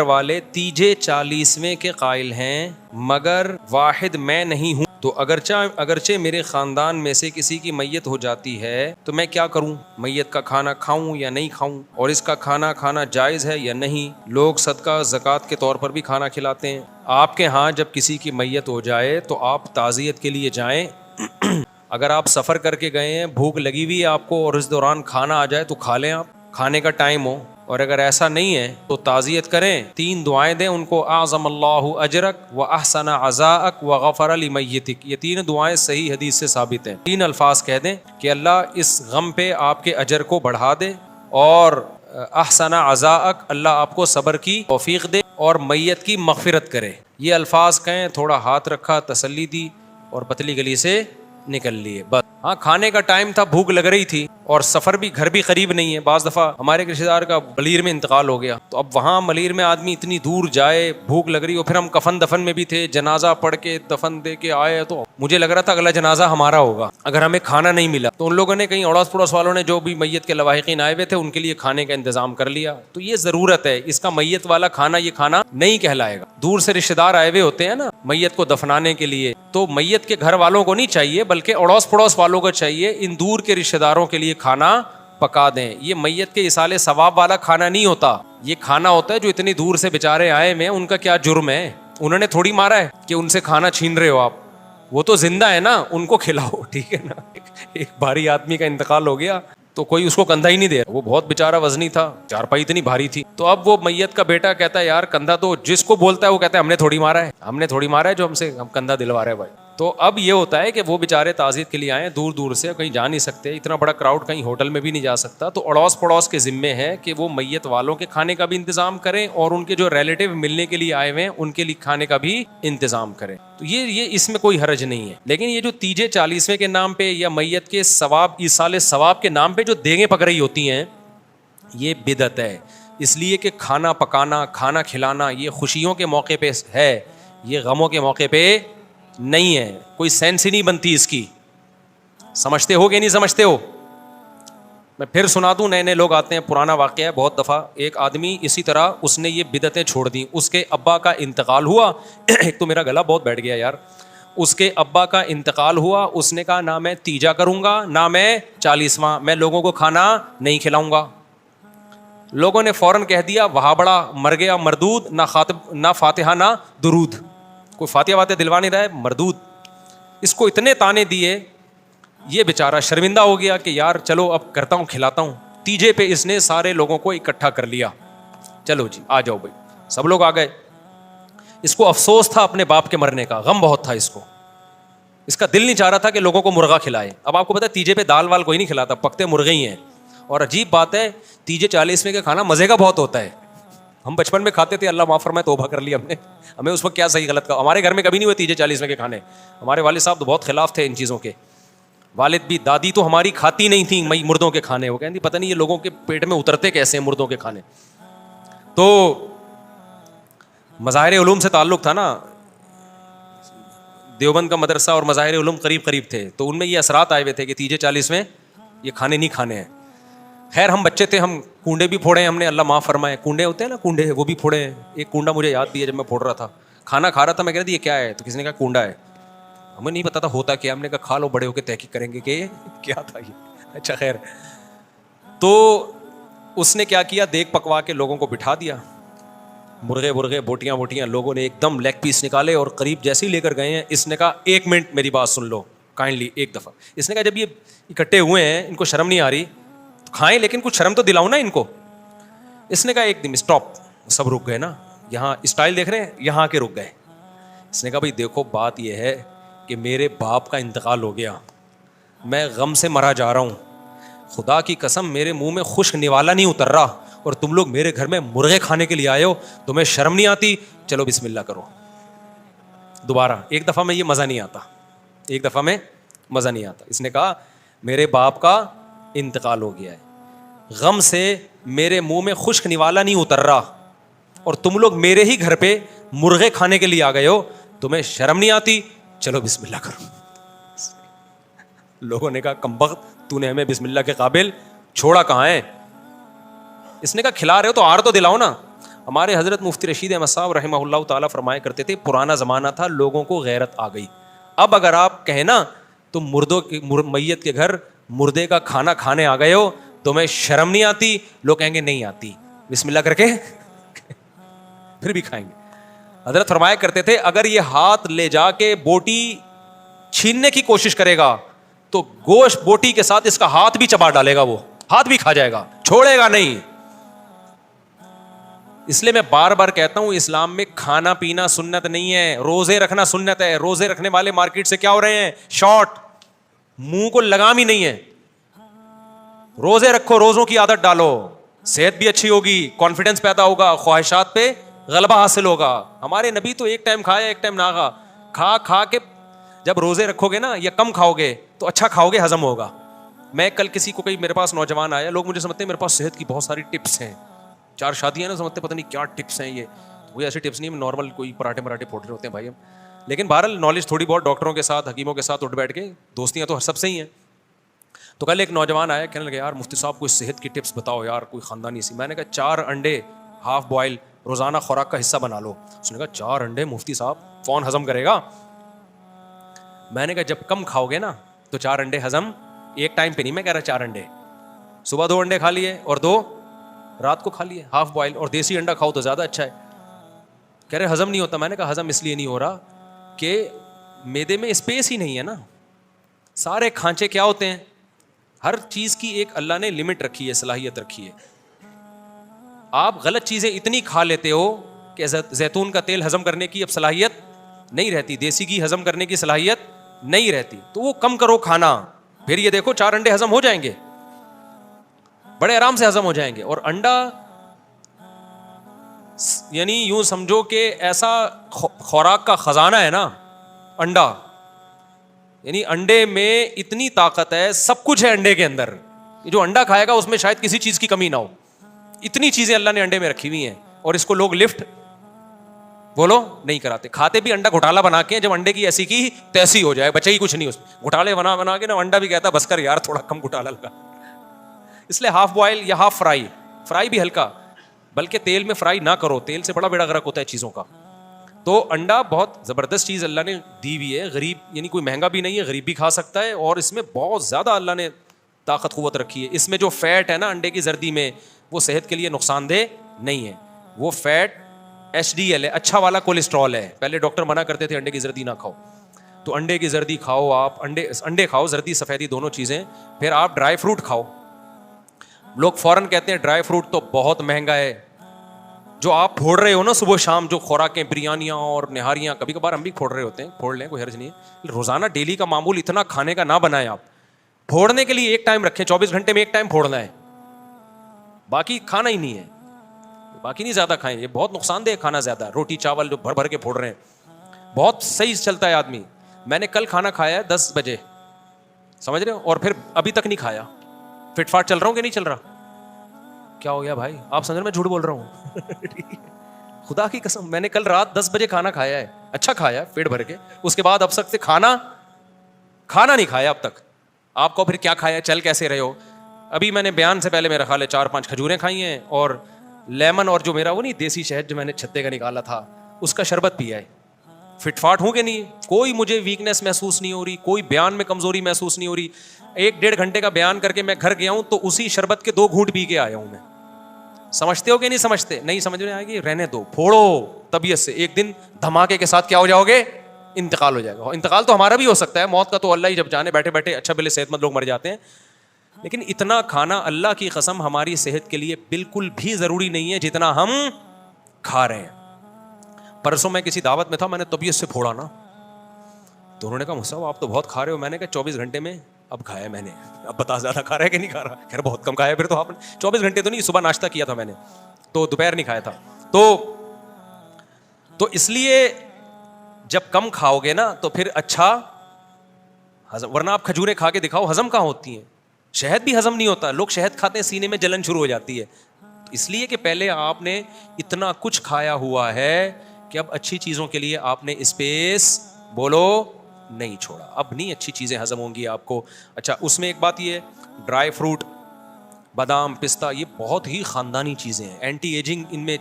والے تیجے 40ویں کے قائل ہیں مگر واحد میں نہیں ہوں، تو اگرچہ میرے خاندان میں سے کسی کی میت ہو جاتی ہے تو میں کیا کروں؟ میت کا کھانا کھاؤں یا نہیں کھاؤں؟ اور اس کا کھانا کھانا جائز ہے یا نہیں؟ لوگ صدقہ زکوٰۃ کے طور پر بھی کھانا کھلاتے ہیں۔ آپ کے ہاں جب کسی کی میت ہو جائے تو آپ تعزیت کے لیے جائیں۔ اگر آپ سفر کر کے گئے ہیں، بھوک لگی ہوئی ہے آپ کو، اور اس دوران کھانا آ جائے تو کھا لیں، آپ کھانے کا ٹائم ہو۔ اور اگر ایسا نہیں ہے تو تعزیت کریں، 3 دعائیں دیں ان کو، اعظم اللہ اجرک و احسن عزاءک و غفر لمیتک۔ یہ 3 دعائیں صحیح حدیث سے ثابت ہیں۔ 3 الفاظ کہہ دیں کہ اللہ اس غم پہ آپ کے اجر کو بڑھا دے، اور احسن عزاءک، اللہ آپ کو صبر کی توفیق دے، اور میت کی مغفرت کرے۔ یہ الفاظ کہیں، تھوڑا ہاتھ رکھا، تسلی دی، اور پتلی گلی سے نکل لیے بس۔ ہاں کھانے کا ٹائم تھا، بھوک لگ رہی تھی، اور سفر بھی، گھر بھی قریب نہیں ہے۔ بعض دفعہ ہمارے رشتہ دار کا ملیر میں انتقال ہو گیا، تو اب وہاں ملیر میں آدمی اتنی دور جائے، بھوک لگ رہی ہو، پھر ہم کفن دفن میں بھی تھے، جنازہ پڑھ کے دفن دے کے آئے، تو مجھے لگ رہا تھا اگلا جنازہ ہمارا ہوگا اگر ہمیں کھانا نہیں ملا۔ تو ان لوگوں نے، کہیں اڑوس پڑوس والوں نے، جو بھی میت کے لواحقین آئے ہوئے تھے، ان کے لیے کھانے کا انتظام کر لیا۔ تو یہ ضرورت ہے، اس کا میت والا کھانا یہ کھانا نہیں کہلائے گا۔ دور سے رشتہ دار آئے ہوئے ہوتے ہیں نا میت کو دفنانے کے لیے، تو میت کے گھر والوں کو نہیں چاہیے، بلکہ اڑوس پڑوس والوں کو چاہیے ان دور کے رشتہ داروں کے لیے کھانا پکا دیں۔ یہ میت کے ایصال ثواب والا کھانا نہیں ہوتا، یہ کھانا ہوتا ہے جو اتنی دور سے بیچارے آئے ہیں، ان کا کیا جرم ہے؟ انہوں نے تھوڑی مارا ہے کہ ان سے کھانا چھین رہے ہو آپ، وہ تو زندہ ہے نا، ان کو کھلاؤ، ٹھیک ہے نا۔ ایک بھاری آدمی کا انتقال ہو گیا تو کوئی اس کو کندھا ہی نہیں دے، وہ بہت بیچارہ وزنی تھا، چارپائی اتنی بھاری تھی، تو اب وہ میت کا بیٹا کہتا ہے یار کندھا، تو جس کو بولتا ہے وہ کہتا ہے ہم نے تھوڑی مارا ہے جو ہم کندھا دلوا رہے ہیں بھائی۔ تو اب یہ ہوتا ہے کہ وہ بیچارے تعزیت کے لیے آئے دور دور سے، کہیں جا نہیں سکتے، اتنا بڑا کراؤڈ کہیں ہوٹل میں بھی نہیں جا سکتا، تو اڑوس پڑوس کے ذمے ہے کہ وہ میت والوں کے کھانے کا بھی انتظام کریں، اور ان کے جو ریلیٹیو ملنے کے لیے آئے ہوئے ہیں ان کے لیے کھانے کا بھی انتظام کریں۔ تو یہ اس میں کوئی حرج نہیں ہے۔ لیکن یہ جو تیجے 40ویں کے نام پہ یا میت کے ثواب، ایصال ثواب کے نام پہ جو دیگیں پک رہی ہوتی ہیں، یہ بدعت ہے۔ اس لیے کہ کھانا پکانا، کھانا کھلانا یہ خوشیوں کے موقع پہ ہے، یہ غموں کے موقع پہ نہیں ہے، کوئی سینس ہی نہیں بنتی اس کی۔ سمجھتے ہو کہ نہیں سمجھتے ہو؟ میں پھر سنا دوں، نئے نئے لوگ آتے ہیں، پرانا واقعہ ہے، بہت دفعہ ایک آدمی اسی طرح اس نے یہ بدعتیں چھوڑ دیں، اس کے ابا کا انتقال ہوا ایک تو میرا گلا بہت بیٹھ گیا یار، اس کے ابا کا انتقال ہوا، اس نے کہا نہ میں تیجا کروں گا، نہ میں 40واں، میں لوگوں کو کھانا نہیں کھلاؤں گا۔ لوگوں نے فوراً کہہ دیا وہاں بڑا مر گیا مردود، نہ فاتحہ نہ درود، کوئی فاتحہ واتحہ دلوا نہیں رہا ہے، مردود۔ اس کو اتنے تانے دیے، یہ بیچارہ شرمندہ ہو گیا کہ یار چلو اب کرتا ہوں، کھلاتا ہوں۔ تیجے پہ اس نے سارے لوگوں کو اکٹھا کر لیا، چلو جی آ جاؤ بھائی، سب لوگ آ گئے۔ اس کو افسوس تھا اپنے باپ کے مرنے کا، غم بہت تھا اس کو، اس کا دل نہیں چاہ رہا تھا کہ لوگوں کو مرغا کھلائے۔ اب آپ کو پتا ہے تیجے پہ دال وال کوئی نہیں کھلاتا، پکتے مرغے ہی ہیں۔ اور عجیب بات ہے، تیجے 40ویں کا کھانا مزے کا بہت ہوتا ہے۔ ہم بچپن میں کھاتے تھے، اللہ معاف فرمائے، توبہ کر لی ہم نے، ہمیں اس وقت کیا صحیح غلط کا، ہمارے گھر میں کبھی نہیں ہوئے تیجے 40ویں کے کھانے، ہمارے والد صاحب تو بہت خلاف تھے ان چیزوں کے، والد بھی، دادی تو ہماری کھاتی نہیں تھیں مردوں کے کھانے، وہ کہتی پتہ نہیں یہ لوگوں کے پیٹ میں اترتے کیسے ہیں مردوں کے کھانے۔ تو مظاہر علوم سے تعلق تھا نا، دیوبند کا مدرسہ اور مظاہر علوم قریب قریب تھے، تو ان میں یہ اثرات آئے ہوئے تھے کہ تیجے 40ویں یہ کھانے نہیں کھانے ہیں۔ خیر ہم بچے تھے، ہم کنڈے بھی پھوڑے ہیں ہم نے، اللہ معاف فرمائے، کنڈے ہوتے ہیں نا، کنڈے وہ بھی پھوڑے ہیں۔ ایک کنڈا مجھے یاد بھی ہے، جب میں پھوڑ رہا تھا، کھانا کھا رہا تھا، میں کہہ رہا تھا یہ کیا ہے، تو کسی نے کہا کنڈا ہے، ہمیں نہیں پتا تھا ہوتا کیا، ہم نے کہا کھا لو، بڑے ہو کے تحقیق کریں گے کہ کیا تھا یہ۔ اچھا خیر، تو اس نے کیا کیا، دیگ پکوا کے لوگوں کو بٹھا دیا، مرغے بوٹیاں، لوگوں نے ایک دم لیگ پیس نکالے اور قریب جیسے ہی لے کر گئے ہیں، اس نے کہا 1 منٹ میری بات سن لو کائنڈلی ایک دفعہ۔ اس نے کہا جب یہ اکٹھے ہوئے ہیں، ان کو شرم نہیں آ رہی، کھائیں لیکن کچھ شرم تو دلاؤ نا ان کو۔ اس نے کہا ایک دم اسٹاپ، سب رک گئے نا، یہاں اسٹائل دیکھ رہے ہیں، یہاں کے رک گئے۔ اس نے کہا بھائی دیکھو بات یہ ہے کہ میرے باپ کا انتقال ہو گیا، میں غم سے مرا جا رہا ہوں، خدا کی قسم میرے منہ میں خشک نوالا نہیں اتر رہا، اور تم لوگ میرے گھر میں مرغے کھانے کے لیے آئے ہو، تمہیں شرم نہیں آتی؟ چلو بسم اللہ کرو۔ دوبارہ ایک دفعہ میں یہ مزہ نہیں آتا، اس نے کہا میرے باپ کا انتقال ہو گیا ہے، غم سے میرے منہ میں خشک نوالا نہیں اتر رہا، اور تم لوگ میرے ہی گھر پہ مرغے کھانے کے لیے آ گئے ہو، تمہیں شرم نہیں آتی؟ چلو بسم اللہ کرو۔ لوگوں نے کہا کمبخت، تو نے ہمیں بسم اللہ کے قابل چھوڑا کہاں ہے؟ اس نے کہا کھلا رہے ہو تو آر تو دلاؤ نا۔ ہمارے حضرت مفتی رشید احمد صاحب رحمہ اللہ تعالیٰ فرمایا کرتے تھے پرانا زمانہ تھا, لوگوں کو غیرت آ گئی. اب اگر آپ کہیں نا تم میت کے گھر مردے کا کھانا کھانے آ گئے ہو, تمہیں شرم نہیں آتی؟ لوگ کہیں گے نہیں آتی, بسم اللہ کر کے پھر بھی کھائیں گے. حضرت فرمایا کرتے تھے اگر یہ ہاتھ لے جا کے بوٹی چھیننے کی کوشش کرے گا تو گوشت بوٹی کے ساتھ اس کا ہاتھ بھی چبا ڈالے گا, وہ ہاتھ بھی کھا جائے گا, چھوڑے گا نہیں. اس لیے میں بار بار کہتا ہوں اسلام میں کھانا پینا سنت نہیں ہے, روزے رکھنا سنت ہے. روزے رکھنے والے مارکیٹ سے کیا ہو رہے ہیں؟ شارٹ, منہ کو لگام ہی نہیں ہے. روزے رکھو, روزوں کی عادت ڈالو, صحت بھی اچھی ہوگی, کانفیڈنس پیدا ہوگا, خواہشات پہ غلبہ حاصل ہوگا. ہمارے نبی تو ایک ٹائم کھایا ایک ٹائم نہ کھا کھا کے جب روزے رکھو گے نا یا کم کھاؤ گے تو اچھا کھاؤ گے, ہضم ہوگا. میں کل کسی کو میرے پاس نوجوان آیا, لوگ مجھے سمجھتے ہیں میرے پاس صحت کی بہت ساری ٹپس ہیں, 4 شادیاں نا, سمجھتے پتہ نہیں کیا ٹپس ہیں یہ. کوئی ایسے ٹپس نہیں, نارمل کوئی پراٹھے پھوٹ رہے ہوتے ہیں بھائی ہم. لیکن بہرحال نالج تھوڑی بہت ڈاکٹروں کے ساتھ حکیموں کے ساتھ اٹھ بیٹھ کے, دوستیاں تو سب سے ہی ہیں. تو کل ایک نوجوان آیا, کہنے لگا یار مفتی صاحب کوئی صحت کی ٹپس بتاؤ یار, کوئی خاندانی سی. میں نے کہا 4 انڈے ہاف بوائل روزانہ خوراک کا حصہ بنا لو. اس نے کہا 4 انڈے مفتی صاحب کون ہضم کرے گا؟ میں نے کہا جب کم کھاؤ گے نا تو 4 انڈے ہضم, ایک ٹائم پہ نہیں میں کہہ رہا 4 انڈے, صبح 2 انڈے کھا لیے اور 2 رات کو کھا لیے ہاف بوائل, اور دیسی انڈا کھاؤ تو زیادہ اچھا ہے. کہہ رہے ہضم نہیں ہوتا. میں نے کہا ہضم اس لیے نہیں ہو رہا کہ میدے میں اسپیس ہی نہیں ہے نا. سارے کھانچے کیا ہوتے ہیں, ہر چیز کی ایک اللہ نے لمٹ رکھی ہے, صلاحیت رکھی ہے. آپ غلط چیزیں اتنی کھا لیتے ہو کہ زیتون کا تیل ہضم کرنے کی اب صلاحیت نہیں رہتی, دیسی گھی ہضم کرنے کی صلاحیت نہیں رہتی, تو وہ کم کرو کھانا. پھر یہ دیکھو 4 انڈے ہضم ہو جائیں گے, بڑے آرام سے ہضم ہو جائیں گے. اور انڈا یعنی یوں سمجھو کہ ایسا خوراک کا خزانہ ہے نا انڈا, یعنی انڈے میں اتنی طاقت ہے, سب کچھ ہے انڈے کے اندر. جو انڈا کھائے گا اس میں شاید کسی چیز کی کمی نہ ہو, اتنی چیزیں اللہ نے انڈے میں رکھی ہوئی ہیں. اور اس کو لوگ لفٹ بولو نہیں کراتے. کھاتے بھی انڈا گھوٹالا بنا کے, جب انڈے کی ایسی کی تیسی ہو جائے, بچے ہی کچھ نہیں, اس گھوٹالے بنا کے نا انڈا بھی کہتا بس کر یار تھوڑا کم گھوٹالا لگا. اس لیے ہاف بوائل یا ہاف فرائی بھی ہلکا, بلکہ تیل میں فرائی نہ کرو, تیل سے بڑا بیڑا غرق ہوتا ہے چیزوں کا. تو انڈا بہت زبردست چیز اللہ نے دی ہوئی ہے, غریب یعنی کوئی مہنگا بھی نہیں ہے, غریب بھی کھا سکتا ہے, اور اس میں بہت زیادہ اللہ نے طاقت قوت رکھی ہے. اس میں جو فیٹ ہے نا انڈے کی زردی میں, وہ صحت کے لیے نقصان دہ نہیں ہے. وہ فیٹ HDL ہے, اچھا والا کولیسٹرول ہے. پہلے ڈاکٹر منع کرتے تھے انڈے کی زردی نہ کھاؤ, تو انڈے کی زردی کھاؤ آپ, انڈے کھاؤ, زردی سفیدی دونوں چیزیں. پھر آپ ڈرائی فروٹ کھاؤ. لوگ فوراً کہتے ہیں ڈرائی فروٹ تو بہت مہنگا ہے. جو آپ پھوڑ رہے ہو نا صبح شام, جو خوراکیں بریانیاں اور نہاریاں, کبھی کبھار ہم بھی پھوڑ رہے ہوتے ہیں, پھوڑ لیں کوئی حرج نہیں ہے. روزانہ ڈیلی کا معمول اتنا کھانے کا نہ بنائیں آپ. پھوڑنے کے لیے ایک ٹائم رکھیں, 24 گھنٹے میں ایک ٹائم پھوڑنا ہے, باقی کھانا ہی نہیں ہے. باقی نہیں زیادہ کھائیں, یہ بہت نقصان دہ کھانا زیادہ. روٹی چاول جو بھر بھر کے پھوڑ رہے ہیں, بہت صحیح چلتا ہے آدمی. میں نے کل کھانا کھایا ہے 10 بجے, سمجھ رہے ہو, اور پھر ابھی تک نہیں کھایا. فٹ فاٹ چل رہا ہوں کہ نہیں چل رہا؟ کیا ہو گیا بھائی, آپ سمجھ رہے میں جھوٹ بول رہا ہوں؟ خدا کی قسم میں نے کل رات 10 بجے کھانا کھایا ہے, اچھا کھایا پیٹ بھر کے. اس کے بعد اب تک سے کھانا نہیں کھایا اب تک. آپ کو پھر کیا کھایا, چل کیسے رہے ہو؟ ابھی میں نے بیان سے پہلے میرا خیال ہے 4-5 کھجوریں کھائی ہیں, اور لیمن, اور جو میرا وہ نہیں دیسی شہد جو میں نے چھتے کا نکالا تھا اس کا شربت پیا ہے. فٹ فاٹ ہوں کہ نہیں, کوئی مجھے ویکنیس محسوس نہیں ہو رہی, کوئی بیان میں کمزوری محسوس نہیں ہو رہی. 1-1.5 گھنٹے کا بیان کر کے میں گھر گیا ہوں تو اسی شربت کے 2 گھونٹ پی کے آیا ہوں میں. سمجھتے ہو کہ نہیں سمجھتے؟ نہیں سمجھ میں آئے گی, رہنے دو, پھوڑو طبیعت سے. ایک دن دھماکے کے ساتھ کیا ہو جاؤ گے, انتقال ہو جائے گا. انتقال تو ہمارا بھی ہو سکتا ہے, موت کا تو اللہ ہی جب جانے, بیٹھے بیٹھے اچھا بھلے صحت مند لوگ مر جاتے ہیں. لیکن اتنا کھانا اللہ کی قسم ہماری صحت کے لیے بالکل بھی ضروری نہیں ہے جتنا ہم کھا رہے ہیں. پرسوں میں کسی دعوت میں تھا, میں نے طبیعت سے پھوڑا نا, تو انہوں نے کہا مصعب آپ تو بہت کھا رہے ہو. میں نے کہا 24 گھنٹے میں اب کھایا میں نے. اب بتا زیادہ کھا رہا ہے کہ نہیں کھا رہا؟ خیر بہت کم کھایا. پھر تو آپ نے 24 گھنٹے تو نہیں, صبح ناشتہ کیا تھا میں نے, تو دوپہر نہیں کھایا تھا. تو اس لیے جب کم کھاؤ گے نا تو پھر اچھا ہضم. ورنہ آپ کھجوریں کھا کے دکھاؤ, ہضم کہاں ہوتی ہیں. شہد بھی ہضم نہیں ہوتا. لوگ شہد کھاتے ہیں سینے میں جلن شروع ہو جاتی ہے, اس لیے کہ پہلے آپ نے اتنا کچھ کھایا ہوا ہے کہ اب اچھی چیزوں کے لیے آپ نے اسپیس بولو نہیں چھوڑا. اب نہیں اچھی چیزیں ہضم ہوں گی آپ کو. اچھا اس میں ایک بات یہ ہے, ڈرائی فروٹ, بادام, پستہ, یہ بہت ہی خاندانی چیزیں ہیں. اینٹی ایجنگ ان میں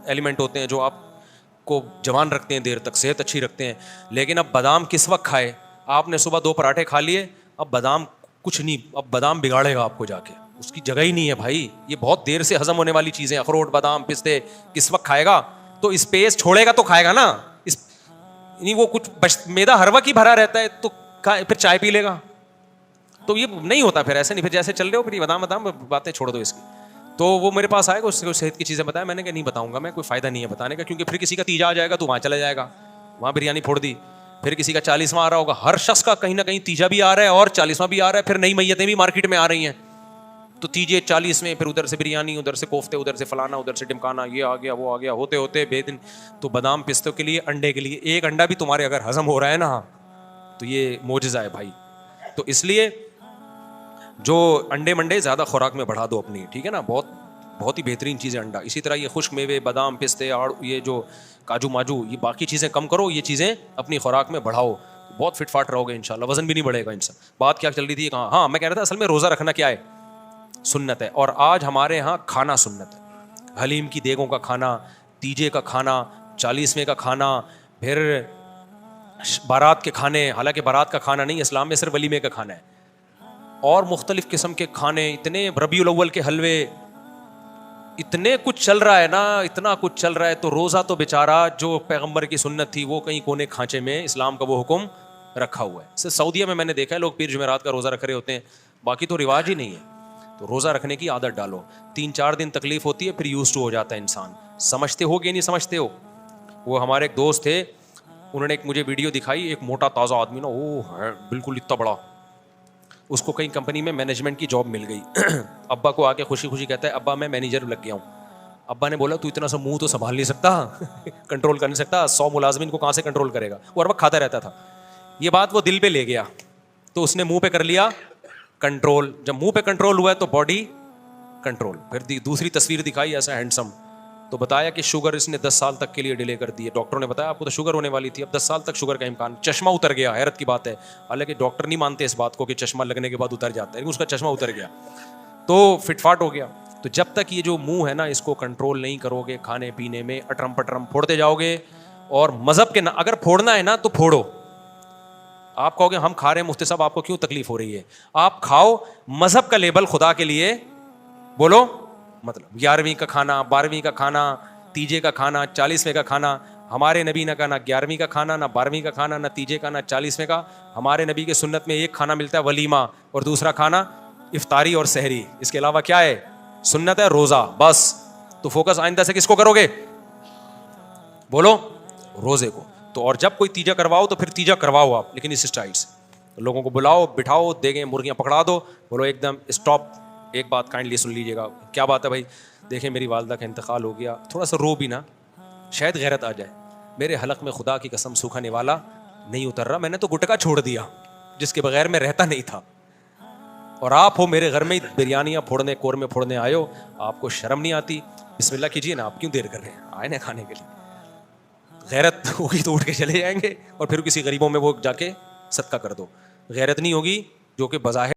ایلیمنٹ ہوتے ہیں جو آپ کو جوان رکھتے ہیں دیر تک, صحت اچھی رکھتے ہیں. لیکن اب بادام کس وقت کھائے؟ آپ نے صبح 2 پراٹھے کھا لیے, اب بادام کچھ نہیں, اب بادام بگاڑے گا آپ کو جا کے, اس کی جگہ ہی نہیں ہے بھائی. یہ بہت دیر سے ہضم ہونے والی چیزیں, اخروٹ, بادام, پستے, کس وقت کھائے گا؟ تو اسپیس چھوڑے گا تو کھائے گا نا. نہیں وہ کچھ میدا ہر وقت ہی بھرا رہتا ہے تو پھر چائے پی لے گا, تو یہ نہیں ہوتا پھر ایسے نہیں. پھر جیسے چل رہے ہو پھر یہ بادام باتیں چھوڑ دو اس کی. تو وہ میرے پاس آئے گا, اس کو صحت کی چیزیں بتایا, میں نے کہا نہیں بتاؤں گا میں, کوئی فائدہ نہیں ہے بتانے کا, کیونکہ پھر کسی کا تیجا آ جائے گا تو وہاں چلا جائے گا, وہاں بریانی پھوڑ دی. پھر کسی کا 40واں آ رہا ہوگا, ہر شخص کا کہیں نہ کہیں تیجا بھی آ رہا ہے اور 40واں بھی آ رہا ہے. پھر نئی میتیں بھی مارکیٹ میں آ رہی ہیں, تو تیجے 40 میں, پھر ادھر سے بریانی, ادھر سے کوفتے, ادھر سے فلانا, ادھر سے ڈمکانا, یہ آ گیا وہ آ گیا, ہوتے ہوتے بے دن. تو بادام پستوں کے لیے, انڈے کے لیے, ایک انڈا بھی تمہارے اگر ہضم ہو رہا ہے نا تو یہ معجزہ ہے بھائی. تو اس لیے جو انڈے منڈے زیادہ خوراک میں بڑھا دو اپنی, ٹھیک ہے نا, بہت ہی بہترین چیز ہے انڈا. اسی طرح یہ خشک میوے, بادام, پستے, اور یہ جو کاجو ماجو, یہ باقی چیزیں کم کرو, یہ چیزیں اپنی خوراک میں بڑھاؤ, بہت فٹ فاٹ رہو گے انشاءاللہ, وزن بھی نہیں بڑھے گا انسان. بات کیا چل رہی تھی, ہاں میں کہہ رہا تھا اصل میں روزہ رکھنا کیا ہے, سنت ہے. اور آج ہمارے یہاں کھانا سنت ہے, حلیم کی دیگوں کا کھانا, تیجے کا کھانا, 40ویں کا کھانا, پھر بارات کے کھانے, حالانکہ بارات کا کھانا نہیں, اسلام میں صرف ولیمے کا کھانا ہے, اور مختلف قسم کے کھانے, اتنے ربیع الاول کے حلوے, اتنے کچھ چل رہا ہے نا, اتنا کچھ چل رہا ہے. تو روزہ تو بیچارہ جو پیغمبر کی سنت تھی وہ کہیں کونے کھانچے میں اسلام کا وہ حکم رکھا ہوا ہے. صرف سعودیہ میں نے دیکھا ہے لوگ پیر جمعرات کا روزہ رکھ رہے ہوتے ہیں, باقی تو رواج ہی نہیں ہے. تو روزہ رکھنے کی عادت ڈالو, 3-4 دن تکلیف ہوتی ہے, پھر یوز ٹو ہو جاتا ہے انسان. سمجھتے ہو کہ نہیں سمجھتے ہو؟ وہ ہمارے ایک دوست تھے, انہوں نے ایک مجھے ویڈیو دکھائی, ایک موٹا تازہ آدمی نا, وہ ہے بالکل اتنا بڑا, اس کو کہیں کمپنی میں مینجمنٹ کی جاب مل گئی. ابا کو آ کے خوشی خوشی کہتا ہے ابا میں مینیجر لگ گیا ہوں. ابا نے بولا تو اتنا سا منہ تو سنبھال نہیں سکتا, کنٹرول کر نہیں سکتا, 100 ملازمین کو کہاں سے کنٹرول کرے گا؟ وہ ہر وقت کھاتا رہتا تھا. یہ بات وہ دل پہ لے گیا, تو اس نے منہ پہ کر لیا کنٹرول. جب منہ پہ کنٹرول ہوا ہے تو باڈی کنٹرول. پھر دوسری تصویر دکھائی ایسا ہینڈسم, تو بتایا کہ شوگر اس نے 10 سال تک کے لیے ڈیلے کر دی ہے. ڈاکٹروں نے بتایا آپ کو تو شوگر ہونے والی تھی, اب 10 سال تک شوگر کا امکان. چشمہ اتر گیا, حیرت کی بات ہے, حالانکہ ڈاکٹر نہیں مانتے اس بات کو کہ چشمہ لگنے کے بعد اتر جاتا ہے, لیکن اس کا چشمہ اتر گیا, تو فٹ فاٹ ہو گیا. تو جب تک یہ جو منہ ہے نا اس کو کنٹرول نہیں کرو گے, کھانے پینے میں اٹرم پٹرم پھوڑتے جاؤ گے, اور مذہب کے اگر پھوڑنا ہے نا تو پھوڑو. آپ کہو گے ہم کھا رہے ہیں مفتی صاحب, آپ کو کیوں تکلیف ہو رہی ہے؟ آپ کھاؤ, مذہب کا لیبل خدا کے لیے بولو, مطلب 11ویں کا کھانا, 12ویں کا کھانا, تیجے کا کھانا, 40ویں کا کھانا. ہمارے نبی نے کہا نہ 11ویں کا کھانا, نہ 12ویں کا کھانا, نہ تیجے کا, نہ 40ویں کا. ہمارے نبی کے سنت میں ایک کھانا ملتا ہے ولیمہ, اور دوسرا کھانا افطاری اور سحری. اس کے علاوہ کیا ہے؟ سنت ہے روزہ, بس. تو فوکس آئندہ سے کس کو کرو گے؟ بولو, روزے کو. تو اور جب کوئی تیجا کرواؤ تو پھر تیجا کرواؤ آپ, لیکن اس اسٹائل سے. لوگوں کو بلاؤ, بٹھاؤ, دیگیں مرغیاں پکڑا دو, بولو ایک دم اسٹاپ, ایک بات کائنڈلی سن لیجیے گا. کیا بات ہے بھائی؟ دیکھیں میری والدہ کا انتقال ہو گیا, تھوڑا سا رو بھی نا, شاید غیرت آ جائے. میرے حلق میں خدا کی قسم سوکھا نوالا نہیں اتر رہا, میں نے تو گٹکا چھوڑ دیا جس کے بغیر میں رہتا نہیں تھا, اور آپ ہو میرے گھر میں بریانیاں پھوڑنے, قورمے پھوڑنے آئے ہو, آپ کو شرم نہیں آتی؟ بسم اللہ کیجیے نا, آپ کیوں دیر کر رہے ہیں, آئے نا کھانے کے لیے. غیرت ہوگی تو اٹھ کے چلے جائیں گے, اور پھر کسی غریبوں میں وہ جا کے صدقہ کر دو. غیرت نہیں ہوگی جو کہ بظاہر